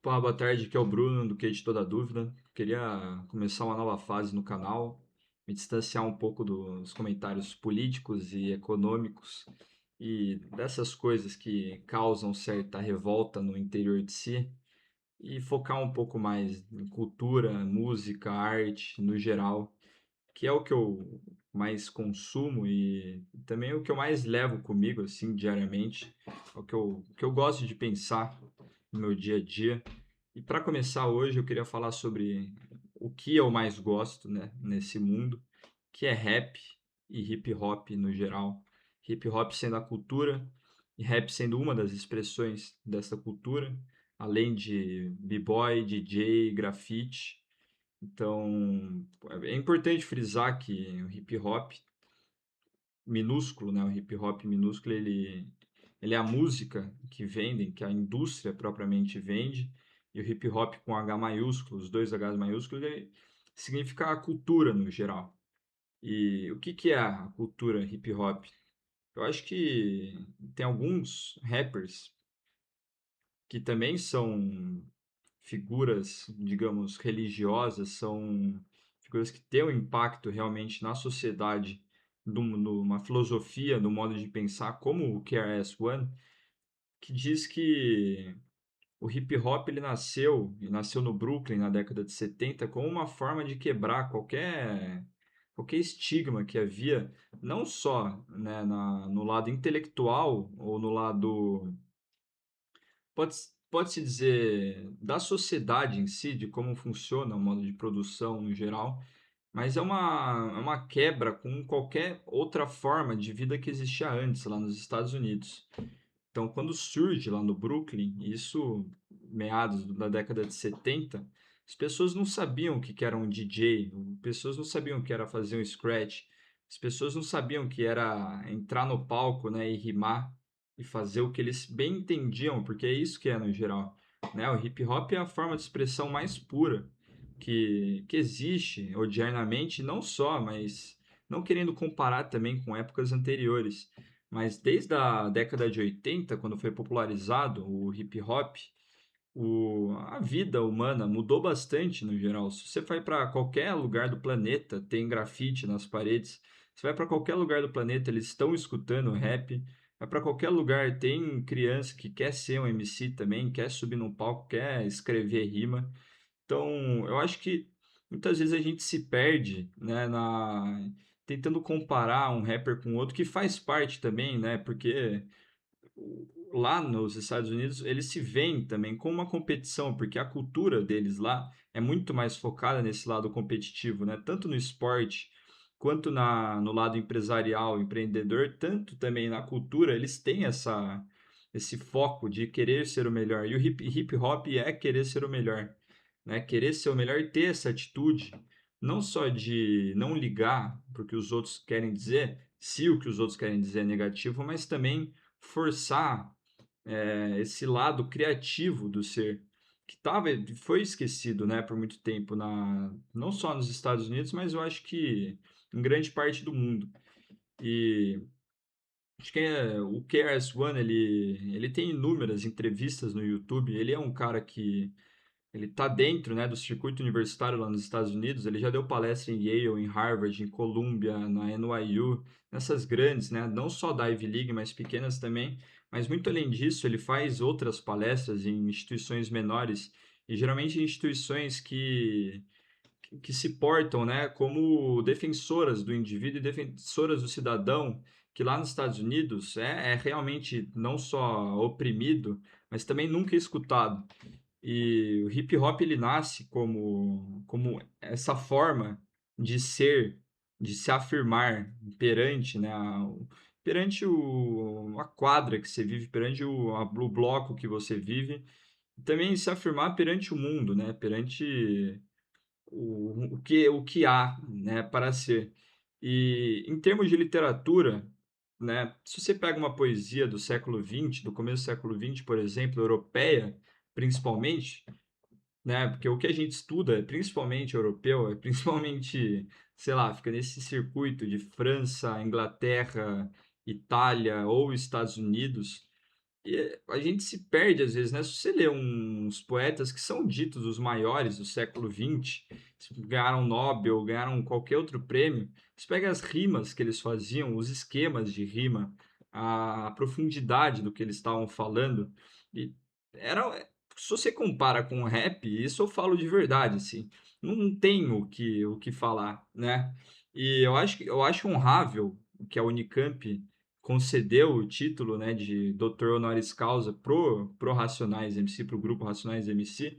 Fala, boa tarde, aqui é o Bruno do Que de Toda Dúvida. Queria começar uma nova fase no canal, me distanciar um pouco dos comentários políticos e econômicos e dessas coisas que causam certa revolta no interior de si e focar um pouco mais em cultura, música, arte no geral, que é o que eu mais consumo e também o que eu mais levo comigo assim diariamente, é o que eu gosto de pensar no meu dia a dia. E para começar hoje, eu queria falar sobre o que eu mais gosto, né, nesse mundo, que é rap e hip hop no geral. Hip hop sendo a cultura e rap sendo uma das expressões dessa cultura, além de b-boy, DJ, grafite. Então, é importante frisar que o hip hop minúsculo, né, o hip hop minúsculo, ele é a música que vendem, que a indústria propriamente vende, e o hip hop com H maiúsculo, os dois Hs maiúsculos, ele significa a cultura no geral. E o que que é a cultura hip hop? Eu acho que tem alguns rappers que também são figuras, digamos, religiosas, são figuras que têm um impacto realmente na sociedade, numa filosofia, no modo de pensar, como o KRS-One, que diz que o hip hop ele nasceu, e nasceu no Brooklyn na década de 70 como uma forma de quebrar qualquer estigma que havia, não só, né, no lado intelectual ou no lado, pode, pode-se dizer, da sociedade em si, de como funciona o modo de produção no geral, mas é uma quebra com qualquer outra forma de vida que existia antes lá nos Estados Unidos. Então, quando surge lá no Brooklyn, isso meados da década de 70, as pessoas não sabiam o que que era um DJ, as pessoas não sabiam o que era fazer um scratch, as pessoas não sabiam o que era entrar no palco, né, e rimar e fazer o que eles bem entendiam, porque é isso que é no geral, né? O hip hop é a forma de expressão mais pura que existe odiernamente, não só, mas não querendo comparar também com épocas anteriores. Mas desde a década de 80, quando foi popularizado o hip hop, a vida humana mudou bastante no geral. Se você vai para qualquer lugar do planeta, tem grafite nas paredes. Você vai para qualquer lugar do planeta, eles estão escutando rap. Vai para qualquer lugar, tem criança que quer ser um MC também, quer subir num palco, quer escrever rima. Então, eu acho que muitas vezes a gente se perde, né, tentando comparar um rapper com outro, que faz parte também, né, porque lá nos Estados Unidos eles se veem também como uma competição, porque a cultura deles lá é muito mais focada nesse lado competitivo, né, tanto no esporte quanto no lado empresarial, empreendedor, tanto também na cultura, eles têm esse foco de querer ser o melhor. E o hip hop é querer ser o melhor, né? Querer ser o melhor e ter essa atitude, não só de não ligar para o que os outros querem dizer, se o que os outros querem dizer é negativo, mas também forçar esse lado criativo do ser, que foi esquecido, né, por muito tempo, não só nos Estados Unidos, mas eu acho que em grande parte do mundo. E acho que o KRS-One, ele tem inúmeras entrevistas no YouTube, ele é um cara que ele está dentro, né, do circuito universitário lá nos Estados Unidos. Ele já deu palestra em Yale, em Harvard, em Columbia, na NYU, nessas grandes, né, não só da Ivy League, mas pequenas também. Mas muito além disso, ele faz outras palestras em instituições menores e geralmente em instituições que se portam, né, como defensoras do indivíduo e defensoras do cidadão, que lá nos Estados Unidos é realmente não só oprimido, mas também nunca escutado. E o hip hop ele nasce como essa forma de ser, de se afirmar perante, né, perante a quadra que você vive, perante o bloco que você vive, e também se afirmar perante o mundo, né, perante o que há, né, para ser. E em termos de literatura, né, se você pega uma poesia do século XX, do começo do século XX, por exemplo, europeia, principalmente, né, porque o que a gente estuda é principalmente europeu, é principalmente, sei lá, fica nesse circuito de França, Inglaterra, Itália ou Estados Unidos. E a gente se perde às vezes, né, se você lê uns poetas que são ditos os maiores do século XX, ganharam Nobel, ganharam qualquer outro prêmio, você pega as rimas que eles faziam, os esquemas de rima, a profundidade do que eles estavam falando, e era se você compara com o rap, isso eu falo de verdade, assim, não tem o que falar, né. E eu acho honrável que a Unicamp concedeu o título, né, de doutor honoris causa pro Racionais MC, pro grupo Racionais MC,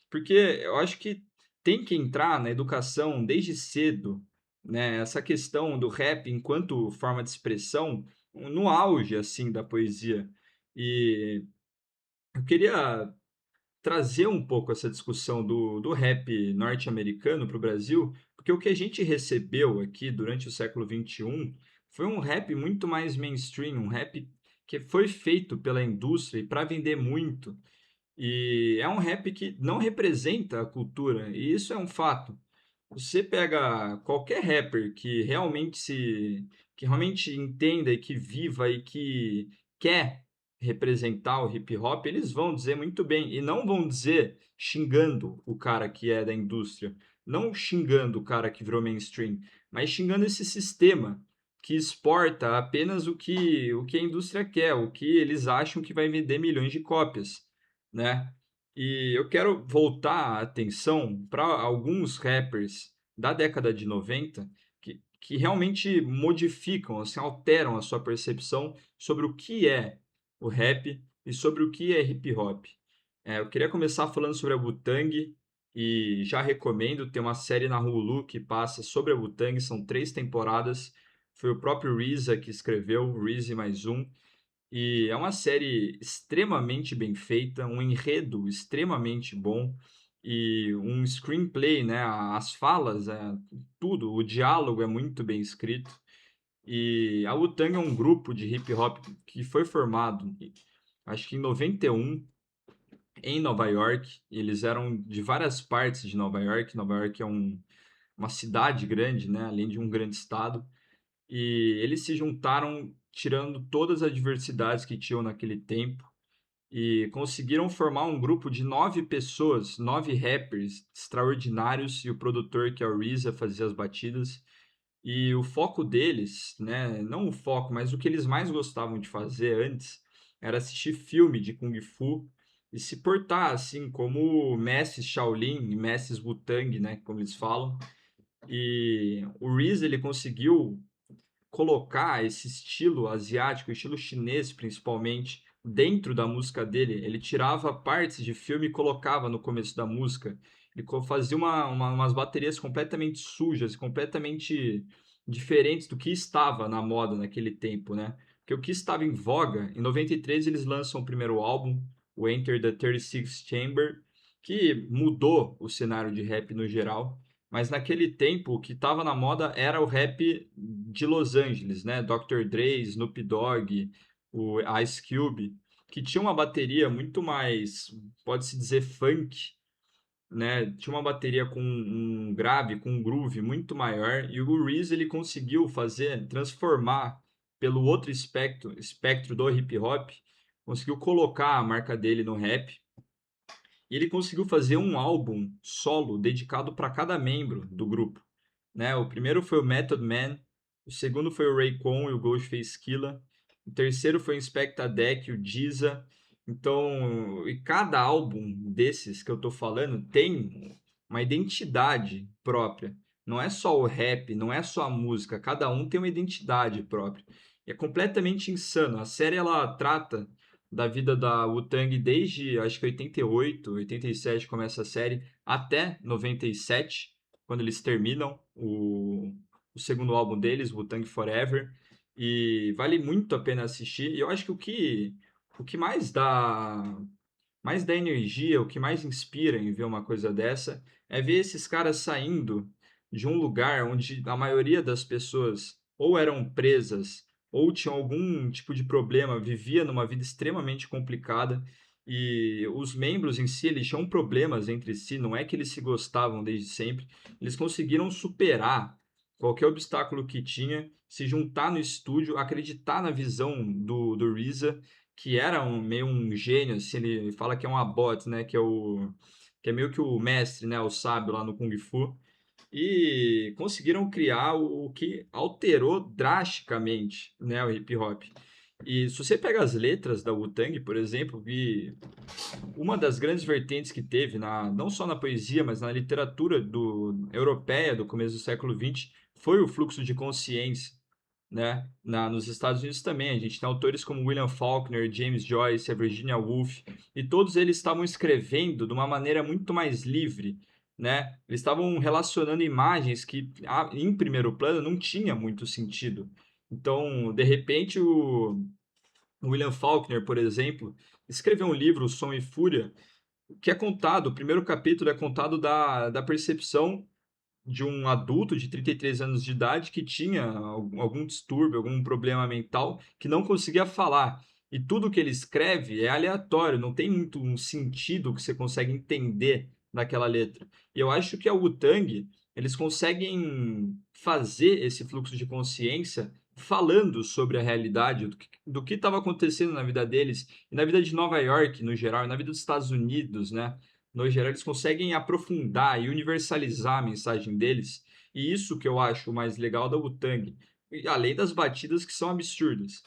porque eu acho que tem que entrar na educação desde cedo, né, essa questão do rap enquanto forma de expressão, no auge, assim, da poesia. E eu queria trazer um pouco essa discussão do rap norte-americano para o Brasil, porque o que a gente recebeu aqui durante o século XXI foi um rap muito mais mainstream, um rap que foi feito pela indústria e para vender muito. E é um rap que não representa a cultura, e isso é um fato. Você pega qualquer rapper que realmente entenda e que viva e que quer representar o hip hop, eles vão dizer muito bem e não vão dizer xingando o cara que é da indústria, não xingando o cara que virou mainstream, mas xingando esse sistema que exporta apenas o que a indústria quer, o que eles acham que vai vender milhões de cópias, né? E eu quero voltar a atenção para alguns rappers da década de 90 que realmente modificam, assim, alteram a sua percepção sobre o que é o rap e sobre o que é hip hop. Eu queria começar falando sobre a Wu-Tang e já recomendo, tem uma série na Hulu que passa sobre a Wu-Tang, são 3 temporadas. Foi o próprio RZA que escreveu, RZA mais um, e é uma série extremamente bem feita, um enredo extremamente bom e um screenplay, né? As falas, tudo, o diálogo é muito bem escrito. E a Wu-Tang é um grupo de hip hop que foi formado, acho que em 91, em Nova York. Eles eram de várias partes de Nova York. Nova York é uma cidade grande, né? Além de um grande estado. E eles se juntaram tirando todas as adversidades que tinham naquele tempo e conseguiram formar um grupo de 9 pessoas, 9 rappers extraordinários e o produtor, que é o RZA, fazia as batidas. E o foco deles, né, não o foco, mas o que eles mais gostavam de fazer antes era assistir filme de Kung Fu e se portar assim como mestres Shaolin e mestres Wu-Tang, né, como eles falam. E o RZA, ele conseguiu colocar esse estilo asiático, estilo chinês principalmente, dentro da música dele. Ele tirava partes de filme e colocava no começo da música. Ele fazia umas baterias completamente sujas, completamente diferentes do que estava na moda naquele tempo, né? Porque o que estava em voga, em 93 eles lançam o primeiro álbum, o Enter the 36th Chamber, que mudou o cenário de rap no geral. Mas naquele tempo, o que estava na moda era o rap de Los Angeles, né? Dr. Dre, Snoop Dogg, o Ice Cube, que tinha uma bateria muito mais, pode-se dizer, funk, né? Tinha uma bateria com um grave, com um groove muito maior, e o RZA ele conseguiu fazer, transformar pelo outro espectro do hip hop, conseguiu colocar a marca dele no rap e ele conseguiu fazer um álbum solo dedicado para cada membro do grupo, né? O primeiro foi o Method Man, o segundo foi o Raycon e o Ghostface Killah, o terceiro foi o Inspectah Deck e o Giza. Então, e cada álbum desses que eu tô falando tem uma identidade própria. Não é só o rap, não é só a música, cada um tem uma identidade própria. E é completamente insano. A série ela trata da vida da Wu-Tang desde, acho que 88, 87 começa a série, até 97, quando eles terminam o segundo álbum deles, Wu-Tang Forever, e vale muito a pena assistir. E eu acho que o que mais dá energia, o que mais inspira em ver uma coisa dessa, é ver esses caras saindo de um lugar onde a maioria das pessoas ou eram presas ou tinham algum tipo de problema, vivia numa vida extremamente complicada e os membros em si, eles tinham problemas entre si, não é que eles se gostavam desde sempre, eles conseguiram superar qualquer obstáculo que tinha, se juntar no estúdio, acreditar na visão do RZA, que era meio um gênio, assim, ele fala que é um abbot, né, que é meio que o mestre, né, o sábio lá no Kung Fu, e conseguiram criar o que alterou drasticamente, né, o hip hop. E se você pega as letras da Wu-Tang, por exemplo, e uma das grandes vertentes que teve, não só na poesia, mas na literatura europeia do começo do século XX, foi o fluxo de consciência, né? Nos Estados Unidos também, a gente tem autores como William Faulkner, James Joyce, a Virginia Woolf, e todos eles estavam escrevendo de uma maneira muito mais livre, né? Eles estavam relacionando imagens que, em primeiro plano, não tinha muito sentido. Então, de repente, o William Faulkner, por exemplo, escreveu um livro, Som e Fúria, que é contado, o primeiro capítulo é contado da percepção de um adulto de 33 anos de idade que tinha algum distúrbio, algum problema mental, que não conseguia falar. E tudo que ele escreve é aleatório, não tem muito um sentido que você consegue entender naquela letra. E eu acho que a Wu-Tang, eles conseguem fazer esse fluxo de consciência falando sobre a realidade, do que estava acontecendo na vida deles, e na vida de Nova York, no geral, e na vida dos Estados Unidos, né? No geral, eles conseguem aprofundar e universalizar a mensagem deles, e isso que eu acho o mais legal da Wu-Tang, além das batidas que são absurdas.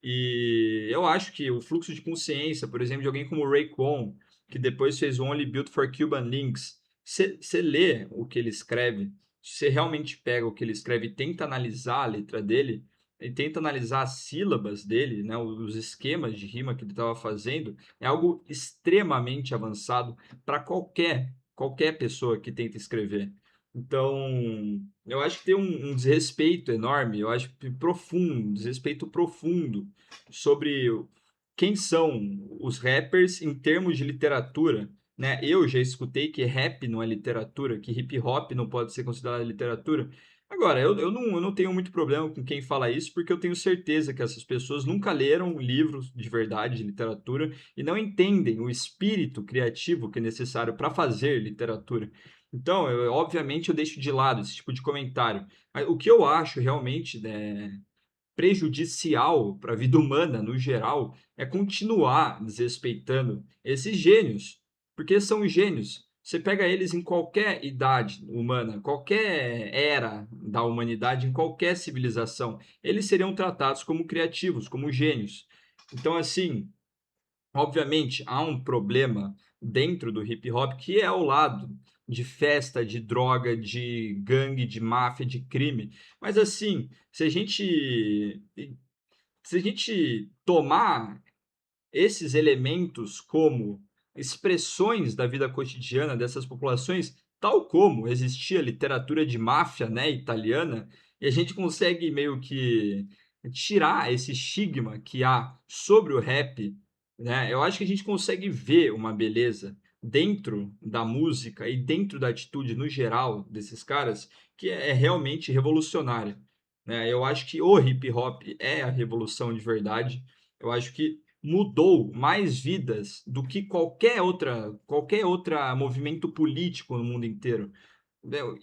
E eu acho que o fluxo de consciência, por exemplo, de alguém como Ray Kwon, que depois fez o Only Built for Cuban Links, você lê o que ele escreve, você realmente pega o que ele escreve e tenta analisar a letra dele, e tenta analisar as sílabas dele, né, os esquemas de rima que ele estava fazendo, é algo extremamente avançado para qualquer pessoa que tenta escrever. Então, eu acho que tem um desrespeito enorme, eu acho que profundo, um desrespeito profundo sobre quem são os rappers em termos de literatura, né? Eu já escutei que rap não é literatura, que hip hop não pode ser considerado literatura. Agora, eu não tenho muito problema com quem fala isso, porque eu tenho certeza que essas pessoas nunca leram livros de verdade de literatura e não entendem o espírito criativo que é necessário para fazer literatura. Então, obviamente, eu deixo de lado esse tipo de comentário. Mas o que eu acho realmente, né, prejudicial para a vida humana no geral é continuar desrespeitando esses gênios, porque são gênios. Você pega eles em qualquer idade humana, qualquer era da humanidade, em qualquer civilização, eles seriam tratados como criativos, como gênios. Então, assim, obviamente, há um problema dentro do hip hop que é ao lado de festa, de droga, de gangue, de máfia, de crime. Mas assim, se a gente tomar esses elementos como expressões da vida cotidiana dessas populações, tal como existia literatura de máfia, né, italiana, e a gente consegue meio que tirar esse estigma que há sobre o rap, né? Eu acho que a gente consegue ver uma beleza dentro da música e dentro da atitude no geral desses caras que é realmente revolucionária, né? Eu acho que o hip hop é a revolução de verdade. Eu acho que mudou mais vidas do que qualquer outra movimento político no mundo inteiro.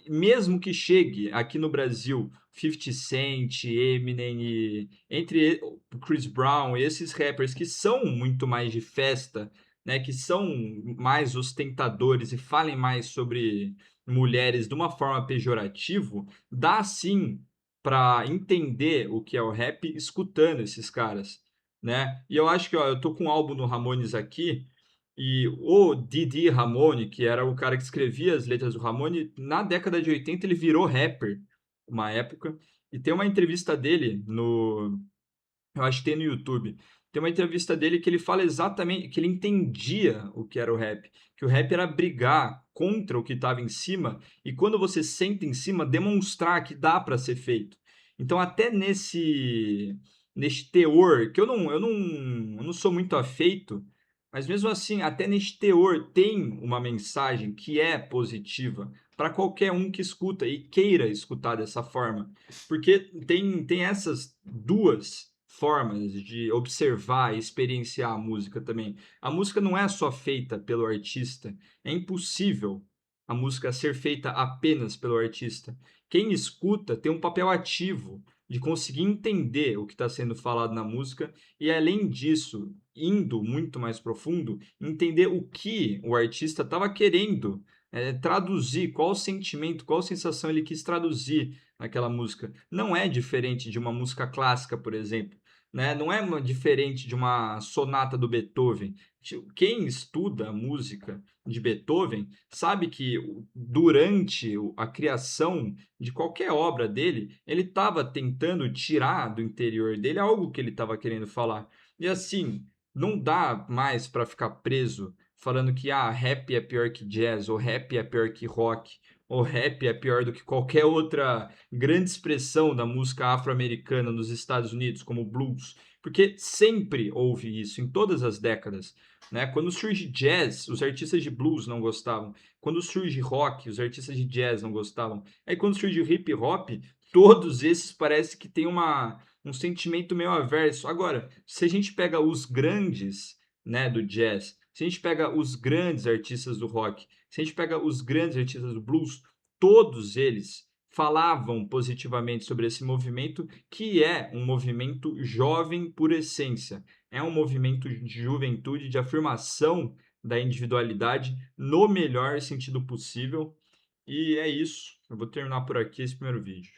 Mesmo que chegue aqui no Brasil 50 Cent, Eminem e o Chris Brown, esses rappers que são muito mais de festa, né, que são mais ostentadores e falem mais sobre mulheres de uma forma pejorativa, dá sim para entender o que é o rap escutando esses caras, né? E eu acho que, ó, eu tô com um álbum do Ramones aqui, e o Didi Ramone, que era o cara que escrevia as letras do Ramone, na década de 80 ele virou rapper, uma época, e tem uma entrevista dele eu acho que tem no YouTube. Tem uma entrevista dele que ele fala exatamente que ele entendia o que era o rap, que o rap era brigar contra o que estava em cima e quando você senta em cima demonstrar que dá para ser feito. Então até nesse teor que eu não sou muito afeito, mas mesmo assim até nesse teor tem uma mensagem que é positiva para qualquer um que escuta e queira escutar dessa forma, porque tem essas duas formas de observar e experienciar a música também. A música não é só feita pelo artista, é impossível a música ser feita apenas pelo artista. Quem escuta tem um papel ativo de conseguir entender o que está sendo falado na música e, além disso, indo muito mais profundo, entender o que o artista estava querendo, traduzir, qual o sentimento, qual sensação ele quis traduzir naquela música. Não é diferente de uma música clássica, por exemplo, né? Não é diferente de uma sonata do Beethoven. Quem estuda a música de Beethoven sabe que durante a criação de qualquer obra dele, ele estava tentando tirar do interior dele algo que ele estava querendo falar. E assim, não dá mais para ficar preso falando que rap é pior que jazz, ou rap é pior que rock, ou rap é pior do que qualquer outra grande expressão da música afro-americana nos Estados Unidos, como blues, porque sempre houve isso em todas as décadas, né? Quando surge jazz, os artistas de blues não gostavam. Quando surge rock, os artistas de jazz não gostavam. Aí quando surge o hip hop, todos esses parece que tem um sentimento meio averso. Agora, se a gente pega os grandes, né, do jazz, se a gente pega os grandes artistas do rock, se a gente pega os grandes artistas do blues, todos eles falavam positivamente sobre esse movimento, que é um movimento jovem por essência. É um movimento de juventude, de afirmação da individualidade no melhor sentido possível. E é isso. Eu vou terminar por aqui esse primeiro vídeo.